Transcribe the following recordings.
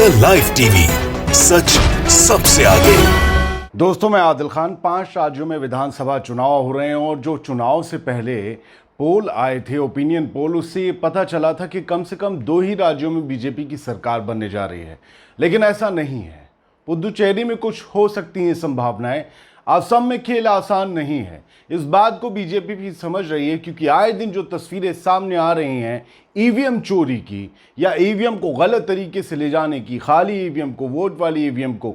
Real life TV, सच सबसे आगे। दोस्तों, मैं आदिल खान। 5 राज्यों में विधानसभा चुनाव हो रहे हैं और जो चुनाव से पहले पोल आए थे, ओपिनियन पोल, उससे ये पता चला था कि कम से कम 2 ही राज्यों में बीजेपी की सरकार बनने जा रही है। लेकिन ऐसा नहीं है। पुदुचेरी में कुछ हो सकती हैं संभावनाएं। असम में खेल आसान नहीं है। इस बात को बीजेपी भी समझ रही है, क्योंकि आए दिन जो तस्वीरें सामने आ रही हैं ईवीएम चोरी की या ईवीएम को गलत तरीके से ले जाने की, खाली ईवीएम को, वोट वाली ईवीएम को,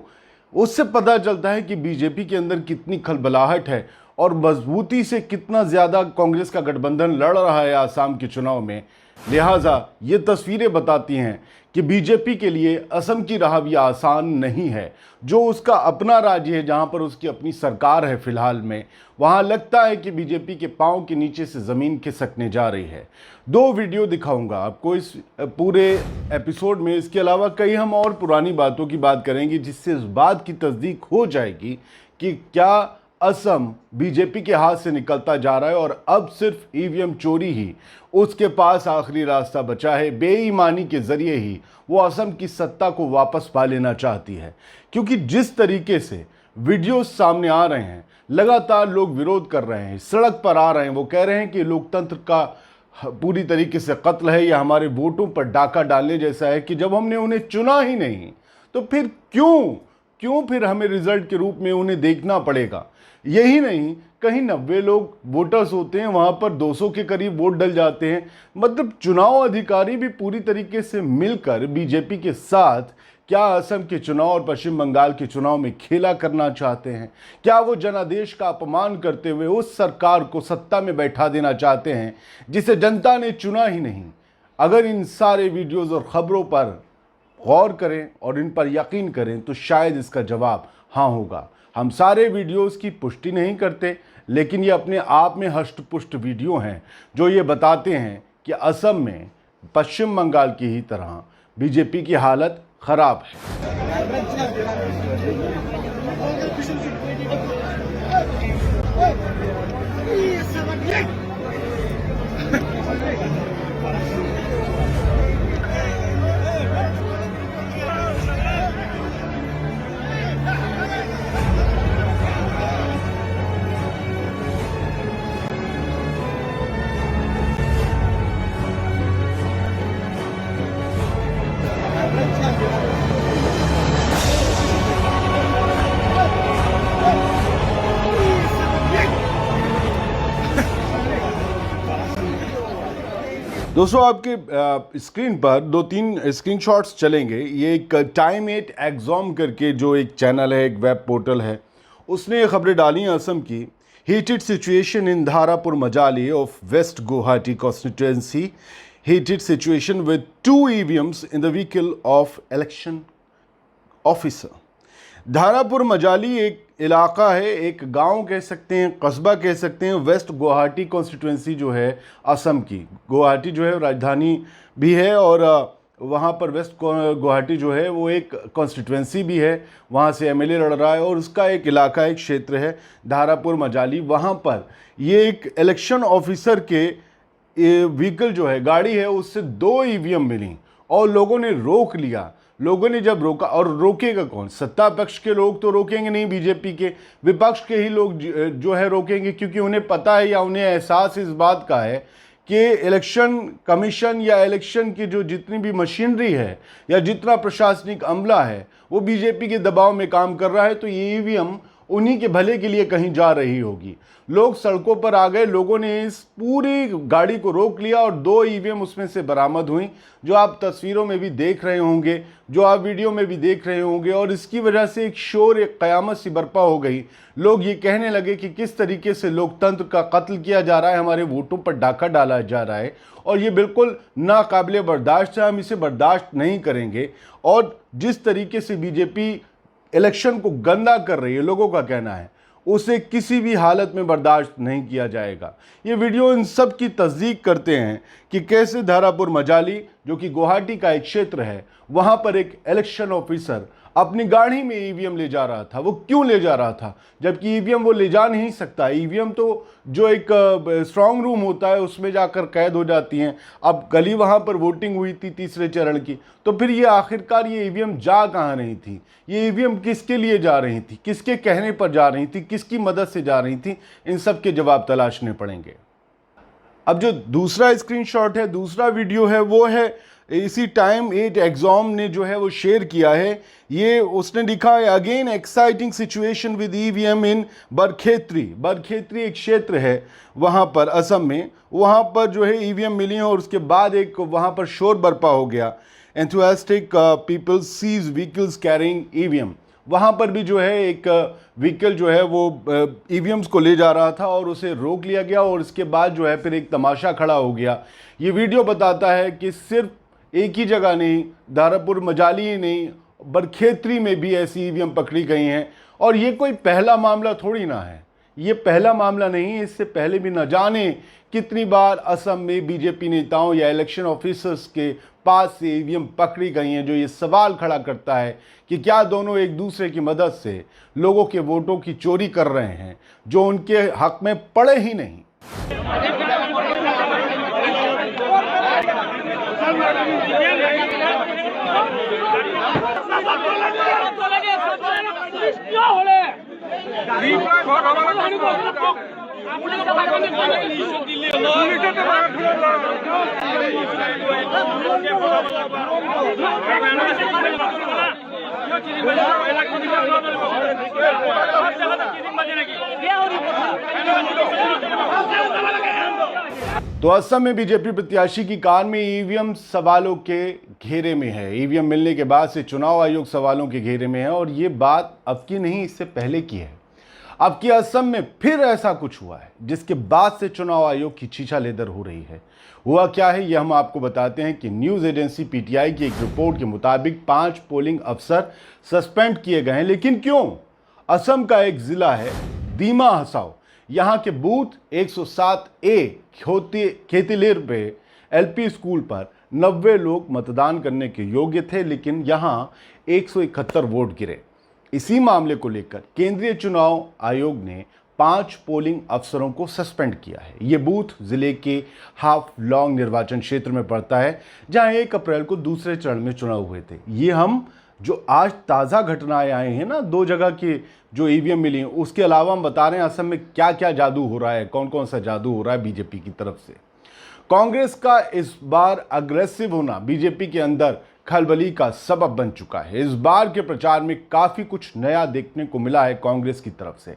उससे पता चलता है कि बीजेपी के अंदर कितनी खलबलाहट है और मजबूती से कितना ज़्यादा कांग्रेस का गठबंधन लड़ रहा है आसाम के चुनाव में। लिहाजा ये तस्वीरें बताती हैं कि बीजेपी के लिए असम की राह भी आसान नहीं है। जो उसका अपना राज्य है, जहां पर उसकी अपनी सरकार है फिलहाल में, वहां लगता है कि बीजेपी के पांव के नीचे से ज़मीन खिसकने जा रही है। 2 वीडियो दिखाऊंगा आपको इस पूरे एपिसोड में। इसके अलावा कई हम और पुरानी बातों की बात करेंगे, जिससे इस बात की तस्दीक हो जाएगी कि क्या असम बीजेपी के हाथ से निकलता जा रहा है और अब सिर्फ ईवीएम चोरी ही उसके पास आखिरी रास्ता बचा है। बेईमानी के जरिए ही वो असम की सत्ता को वापस पा लेना चाहती है, क्योंकि जिस तरीके से वीडियोस सामने आ रहे हैं, लगातार लोग विरोध कर रहे हैं, सड़क पर आ रहे हैं। वो कह रहे हैं कि लोकतंत्र का पूरी तरीके से कत्ल है या हमारे वोटों पर डाका डालने जैसा है कि जब हमने उन्हें चुना ही नहीं तो फिर क्यों फिर हमें रिजल्ट के रूप में उन्हें देखना पड़ेगा। यही नहीं, कहीं 90 लोग वोटर्स होते हैं, वहां पर 200 के करीब वोट डल जाते हैं। मतलब चुनाव अधिकारी भी पूरी तरीके से मिलकर बीजेपी के साथ क्या असम के चुनाव और पश्चिम बंगाल के चुनाव में खेला करना चाहते हैं? क्या वो जनादेश का अपमान करते हुए उस सरकार को सत्ता में बैठा देना चाहते हैं जिसे जनता ने चुना ही नहीं? अगर इन सारे वीडियोस और खबरों पर गौर करें और इन पर यकीन करें तो शायद इसका जवाब हाँ होगा। हम सारे वीडियोस की पुष्टि नहीं करते, लेकिन ये अपने आप में हष्ट-पुष्ट वीडियो हैं जो ये बताते हैं कि असम में पश्चिम बंगाल की ही तरह बीजेपी की हालत खराब है। दोस्तों, आपके स्क्रीन पर 2-3 स्क्रीनशॉट्स चलेंगे। ये एक टाइम 8 एग्जॉम करके जो एक चैनल है, एक वेब पोर्टल है, उसने ये खबरें डाली हैं असम की। Heated situation in Dharapur Majali of west Guwahati constituency. Heated situation with 2 EVMs in the vehicle of election officer. Dharapur Majali एक इलाका है, एक गांव कह सकते हैं, कस्बा कह सकते हैं, वेस्ट गुवाहाटी कॉन्स्टिट्यूएंसी जो है असम की। गुवाहाटी जो है राजधानी भी है और वहाँ पर वेस्ट गुवाहाटी जो है वो एक कॉन्स्टिट्यूएंसी भी है। वहाँ से एमएलए लड़ रहा है और उसका एक इलाका, एक क्षेत्र है धारापुर मजाली। वहाँ पर ये एक इलेक्शन ऑफिसर के व्हीकल जो है, गाड़ी है, उससे 2 ईवीएम मिली और लोगों ने रोक लिया। लोगों ने जब रोका, और रोकेगा कौन? सत्ता पक्ष के लोग तो रोकेंगे नहीं, बीजेपी के विपक्ष के ही लोग जो है रोकेंगे, क्योंकि उन्हें पता है या उन्हें एहसास इस बात का है कि इलेक्शन कमीशन या इलेक्शन की जो जितनी भी मशीनरी है या जितना प्रशासनिक अमला है वो बीजेपी के दबाव में काम कर रहा है। तो ये ईवीएम उन्हीं के भले के लिए कहीं जा रही होगी। लोग सड़कों पर आ गए, लोगों ने इस पूरी गाड़ी को रोक लिया और 2 ईवीएम उसमें से बरामद हुई, जो आप तस्वीरों में भी देख रहे होंगे, जो आप वीडियो में भी देख रहे होंगे। और इसकी वजह से एक शोर, एक क़यामत सी बर्पा हो गई। लोग ये कहने लगे कि किस तरीके से लोकतंत्र का कत्ल किया जा रहा है, हमारे वोटों पर डाका डाला जा रहा है और ये बिल्कुल नाकाबिले बर्दाश्त है, हम इसे बर्दाश्त नहीं करेंगे। और जिस तरीके से बीजेपी इलेक्शन को गंदा कर रही है, लोगों का कहना है, उसे किसी भी हालत में बर्दाश्त नहीं किया जाएगा। ये वीडियो इन सब की तस्दीक करते हैं कि कैसे धारापुर मजाली जो कि गुवाहाटी का एक क्षेत्र है, वहां पर एक इलेक्शन ऑफिसर अपनी गाड़ी में ईवीएम ले जा रहा था। वो क्यों ले जा रहा था, जबकि ईवीएम वो ले जा नहीं सकता। ईवीएम तो जो एक स्ट्रांग रूम होता है उसमें जाकर कैद हो जाती हैं। अब कल ही वहाँ पर वोटिंग हुई थी तीसरे चरण की, तो फिर ये आखिरकार ये ईवीएम जा कहाँ रही थी, ये ईवीएम किसके लिए जा रही थी, किसके कहने पर जा रही थी, किसकी मदद से जा रही थी, इन सब के जवाब तलाशने पड़ेंगे। अब जो दूसरा स्क्रीनशॉट है, दूसरा वीडियो है, वो है इसी टाइम 8 एग्जाम ने जो है वो शेयर किया है। ये उसने लिखा है, again exciting situation with EVM in Barkhetri. Barkhetri एक क्षेत्र है वहाँ पर असम में, वहाँ पर जो है ईवीएम मिली है और उसके बाद एक वहाँ पर शोर बरपा हो गया। Enthusiastic people seize vehicles carrying EVM. वहाँ पर भी जो है एक व्हीकल जो है वो ईवीएम्स को ले जा रहा था और उसे रोक लिया गया और इसके बाद जो है फिर एक तमाशा खड़ा हो गया। ये वीडियो बताता है कि सिर्फ एक ही जगह नहीं, दारापुर मजाली ही नहीं, बरखेत्री में भी ऐसी ईवीएम पकड़ी गई हैं। और ये कोई पहला मामला थोड़ी ना है, ये पहला मामला नहीं है। इससे पहले भी न जाने कितनी बार असम में बीजेपी नेताओं या इलेक्शन ऑफिसर्स के पास से ईवीएम पकड़ी गई हैं, जो ये सवाल खड़ा करता है कि क्या दोनों एक दूसरे की मदद से लोगों के वोटों की चोरी कर रहे हैं जो उनके हक में पड़े ही नहीं। तो असम में बीजेपी प्रत्याशी की कार में ईवीएम सवालों के घेरे में है। ईवीएम मिलने के बाद से चुनाव आयोग सवालों के घेरे में है और ये बात अब की नहीं, इससे पहले की है। अब की असम में फिर ऐसा कुछ हुआ है जिसके बाद से चुनाव आयोग की छीछालेदर हो रही है। हुआ क्या है ये हम आपको बताते हैं कि न्यूज़ एजेंसी पीटीआई की एक रिपोर्ट के मुताबिक 5 पोलिंग अफसर सस्पेंड किए गए हैं। लेकिन क्यों? असम का एक जिला है दीमा हसाओ, यहाँ के बूथ 107A खेतिलेर पे एलपी स्कूल पर 90 लोग मतदान करने के योग्य थे, लेकिन यहाँ 171 वोट गिरे। इसी मामले को लेकर केंद्रीय चुनाव आयोग ने 5 पोलिंग अफसरों को सस्पेंड किया है। ये बूथ जिले के हाफ लॉन्ग निर्वाचन क्षेत्र में पड़ता है, जहां 1 अप्रैल को दूसरे चरण में चुनाव हुए थे। ये हम जो आज ताज़ा घटनाएं आई हैं ना, 2 जगह की जो ईवीएम मिली हैं, उसके अलावा हम बता रहे हैं असम में क्या क्या जादू हो रहा है, कौन कौन सा जादू हो रहा है बीजेपी की तरफ से। कांग्रेस का इस बार अग्रेसिव होना बीजेपी के अंदर खलबली का सबब बन चुका है। इस बार के प्रचार में काफ़ी कुछ नया देखने को मिला है कांग्रेस की तरफ से।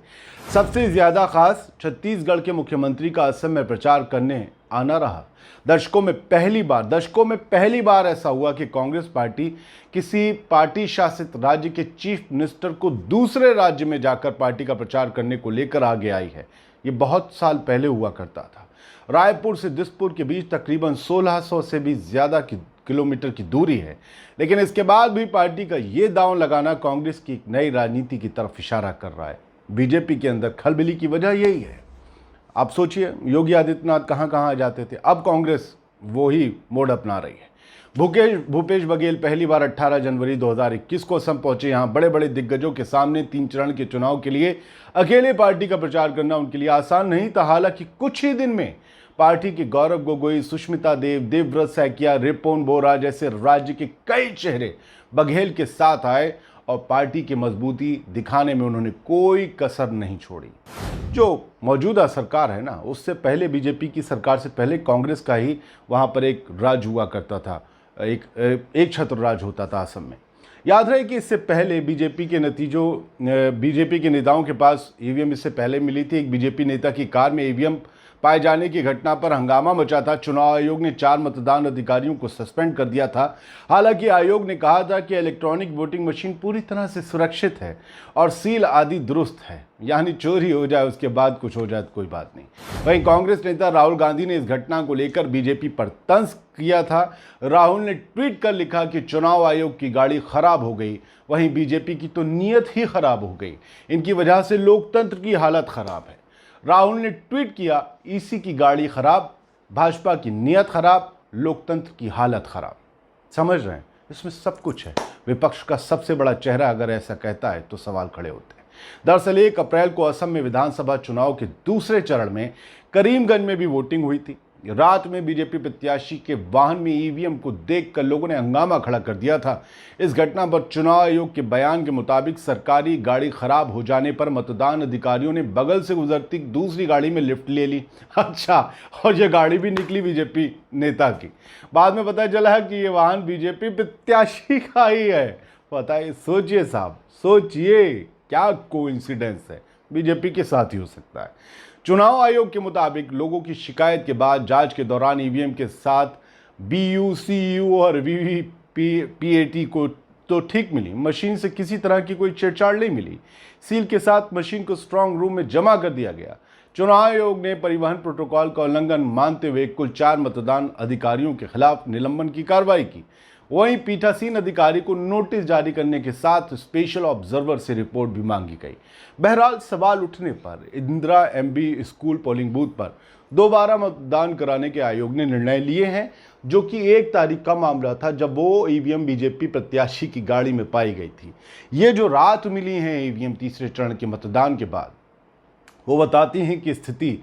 सबसे ज़्यादा खास छत्तीसगढ़ के मुख्यमंत्री का असम में प्रचार करने आना रहा। दशकों में पहली बार ऐसा हुआ कि कांग्रेस पार्टी किसी पार्टी शासित राज्य के चीफ मिनिस्टर को दूसरे राज्य में जाकर पार्टी का प्रचार करने को लेकर आगे आई है। ये बहुत साल पहले हुआ करता था। रायपुर से दिसपुर के बीच तकरीबन 1600 से भी ज़्यादा किलोमीटर की दूरी है, लेकिन इसके बाद भी पार्टी का ये दांव लगाना कांग्रेस की एक नई राजनीति की तरफ इशारा कर रहा है। बीजेपी के अंदर खलबली की वजह यही है। आप सोचिए, योगी आदित्यनाथ कहाँ कहाँ आ जाते थे, अब कांग्रेस वो ही मोड़ अपना रही है। भूपेश बघेल पहली बार 18 जनवरी 2021 को असम पहुंचे। यहाँ बड़े बड़े दिग्गजों के सामने 3 चरण के चुनाव के लिए अकेले पार्टी का प्रचार करना उनके लिए आसान नहीं था। हालांकि कुछ ही दिन में पार्टी के गौरव गोगोई, सुष्मिता देव, देवव्रत सैकिया, रिपुन बोरा जैसे राज्य के कई चेहरे बघेल के साथ आए और पार्टी की मजबूती दिखाने में उन्होंने कोई कसर नहीं छोड़ी। जो मौजूदा सरकार है ना, उससे पहले बीजेपी की सरकार से पहले कांग्रेस का ही वहाँ पर एक राज हुआ करता था, एक छत्र राज होता था असम में। याद रहे कि इससे पहले बीजेपी के नेताओं के पास ईवीएम इससे पहले मिली थी। एक बीजेपी नेता की कार में ईवीएम पाए जाने की घटना पर हंगामा मचा था। चुनाव आयोग ने 4 मतदान अधिकारियों को सस्पेंड कर दिया था। हालांकि आयोग ने कहा था कि इलेक्ट्रॉनिक वोटिंग मशीन पूरी तरह से सुरक्षित है और सील आदि दुरुस्त है, यानी चोरी हो जाए उसके बाद कुछ हो जाए तो कोई बात नहीं। वहीं कांग्रेस नेता राहुल गांधी ने इस घटना को लेकर बीजेपी पर तंज किया था। राहुल ने ट्वीट कर लिखा कि चुनाव आयोग की गाड़ी खराब हो गई, वहीं बीजेपी की तो नीयत ही खराब हो गई। इनकी वजह से लोकतंत्र की हालत खराब है। राहुल ने ट्वीट किया, ईसी की गाड़ी खराब, भाजपा की नीयत खराब, लोकतंत्र की हालत खराब। समझ रहे हैं, इसमें सब कुछ है। विपक्ष का सबसे बड़ा चेहरा अगर ऐसा कहता है तो सवाल खड़े होते हैं। दरअसल 1 अप्रैल को असम में विधानसभा चुनाव के दूसरे चरण में करीमगंज में भी वोटिंग हुई थी। रात में बीजेपी प्रत्याशी के वाहन में ईवीएम को देखकर लोगों ने हंगामा खड़ा कर दिया था। इस घटना पर चुनाव आयोग के बयान के मुताबिक सरकारी गाड़ी खराब हो जाने पर मतदान अधिकारियों ने बगल से गुजरती दूसरी गाड़ी में लिफ्ट ले ली। अच्छा, और ये गाड़ी भी निकली बीजेपी नेता की। बाद में पता चला कि ये वाहन बीजेपी प्रत्याशी का ही है। पता है, सोचिए साहब, सोचिए क्या कोइंसिडेंस है, बीजेपी के साथ ही हो सकता है। चुनाव आयोग के मुताबिक लोगों की शिकायत के बाद जांच के दौरान ईवीएम के साथ बीयू, सीयू और वीवीपीएटी को तो ठीक मिली, मशीन से किसी तरह की कोई छेड़छाड़ नहीं मिली। सील के साथ मशीन को स्ट्रांग रूम में जमा कर दिया गया। चुनाव आयोग ने परिवहन प्रोटोकॉल का उल्लंघन मानते हुए कुल 4 मतदान अधिकारियों के खिलाफ निलंबन की कार्रवाई की। वहीं पीठासीन अधिकारी को नोटिस जारी करने के साथ स्पेशल ऑब्जर्वर से रिपोर्ट भी मांगी गई। बहरहाल सवाल उठने पर Indira MB school polling booth पर दोबारा मतदान कराने के आयोग ने निर्णय लिए हैं, जो कि 1 तारीख का मामला था जब वो ईवीएम बीजेपी प्रत्याशी की गाड़ी में पाई गई थी। ये जो रात मिली हैं ईवीएम तीसरे चरण के मतदान के बाद, वो बताती हैं कि स्थिति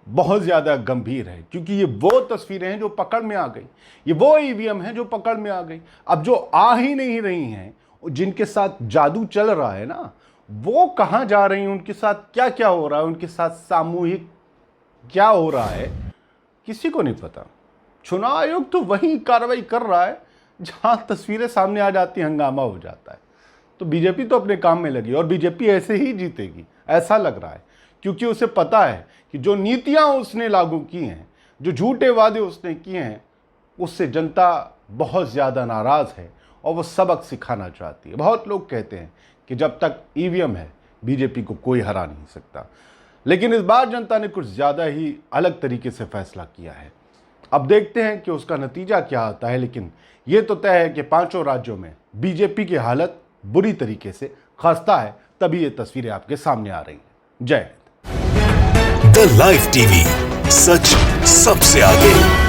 बहुत ज़्यादा गंभीर है, क्योंकि ये वो तस्वीरें हैं जो पकड़ में आ गई, ये वो ईवीएम हैं जो पकड़ में आ गई। अब जो आ ही नहीं रही हैं, जिनके साथ जादू चल रहा है ना, वो कहाँ जा रही हैं, उनके साथ क्या क्या हो रहा है, उनके साथ सामूहिक क्या हो रहा है, किसी को नहीं पता। चुनाव आयोग तो वही कार्रवाई कर रहा है जहाँ तस्वीरें सामने आ जाती, हंगामा हो जाता है। तो बीजेपी तो अपने काम में लगी और बीजेपी ऐसे ही जीतेगी, ऐसा लग रहा है, क्योंकि उसे पता है कि जो नीतियां उसने लागू की हैं, जो झूठे वादे उसने किए हैं, उससे जनता बहुत ज़्यादा नाराज़ है और वो सबक सिखाना चाहती है। बहुत लोग कहते हैं कि जब तक ईवीएम है बीजेपी को कोई हरा नहीं सकता, लेकिन इस बार जनता ने कुछ ज़्यादा ही अलग तरीके से फैसला किया है। अब देखते हैं कि उसका नतीजा क्या आता है, लेकिन ये तो तय है कि 5 राज्यों में बीजेपी की हालत बुरी तरीके से खस्ता है, तभी ये तस्वीरें आपके सामने आ रही हैं। जय हिंद। द लाइव टीवी, सच सबसे आगे।